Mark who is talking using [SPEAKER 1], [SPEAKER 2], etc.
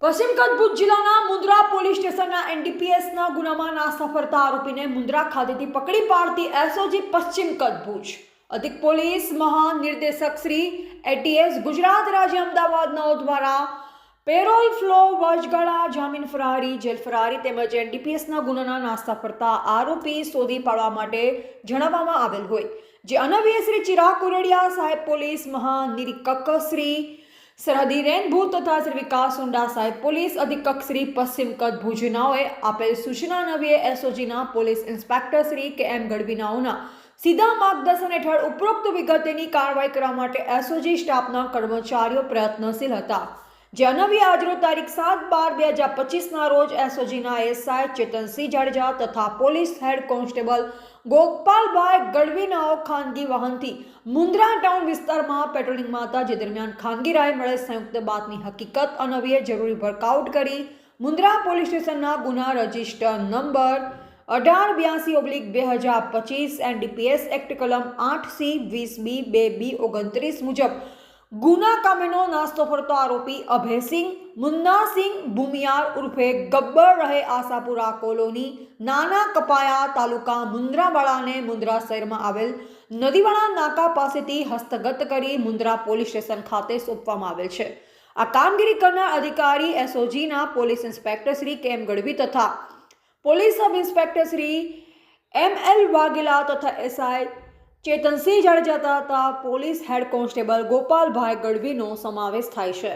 [SPEAKER 1] પશ્ચિમ કચ્છ ભુજ જિલ્લાના મુન્દ્રા પોલીસ સ્ટેશનના એનડીપીએસના ગુનામાં નાસ્તા ફરતા આરોપીને મુન્દ્રા ખાતેથી પકડી પાડતી એસઓજી પશ્ચિમ કચ્છ ભુજ અધિક પોલીસ મહાનિર્દેશક શ્રી એટીએસ ગુજરાત રાજ્ય અમદાવાદના દ્વારા પેરોલ ફ્લો વચગાળા જામીન ફરારી જેલ ફરારી તેમજ એનડીપીએસના ગુનાના નાસ્તા ફરતા આરોપી શોધી પાડવા માટે જણાવવામાં આવેલ હોય જે અન્વયે શ્રી ચિરાગ કુરડિયા સાહેબ પોલીસ મહાનિરીક્ષક શ્રી સરહદી રેન્જ ભુજ તથા શ્રી વિકાસ સુંડા સાહેબ પોલીસ અધિક્ષક શ્રી પશ્ચિમ કચ્છ ભુજનાઓએ આપેલ સૂચના અન્વયે એસઓજીના પોલીસ ઇન્સ્પેક્ટર શ્રી કે.એમ. ગઢવીનાઓના સીધા માર્ગદર્શન હેઠળ ઉપરોક્ત વિગતની કાર્યવાહી કરવા માટે એસઓજી સ્ટાફના કર્મચારીઓ પ્રયત્નશીલ હતા જે અન્વયે આજરોજ તારીખ 7/12/2025ના રોજ એસઓજીના એસઆઈ ચેતનસિંહ જાડેજા તથા પોલીસ હેડ કોન્સ્ટેબલ ગોપાલભાઈ ગઢવીનાઓ ખાનગી વાહનથી મુન્દ્રા ટાઉન વિસ્તારમાં પેટ્રોલિંગમાં હતા જે દરમિયાન ખાનગી રાહે મળેલ સંયુક્ત બાતમી હકીકત અન્વયે જરૂરી વર્કઆઉટ કરી મુન્દ્રા પોલીસ સ્ટેશનના ગુના રજિસ્ટર નંબર 1882/2025 એનડીપીએસ એક્ટ કલમ 8C 20B 2B 29 મુજબ ગુના કામેનો નાસ્તો ફરતો આરોપી અભયસિંહ મુન્નાસિંહ ભૂમિયાર ઉર્ફે ગબ્બર રહે આશાપુરા કોલોની નાના કપાયા તાલુકા મુન્દ્રાવાળાને મુન્દ્રા શહેરમાં આવેલ નદીવાળા નાકા પાસેથી હસ્તગત કરી મુન્દ્રા પોલીસ સ્ટેશન ખાતે સોંપવામાં આવેલ છે આ કામગીરી કરનાર અધિકારી એસઓજીના police inspector Shri K M. Gadhvi તથા police sub inspector Shri M L. Vaghela તથા એસઆઈ ચેતનસિંહ જાડેજા તથા પોલીસ હેડ કોન્સ્ટેબલ ગોપાલભાઈ ગઢવીનો સમાવેશ થાય છે।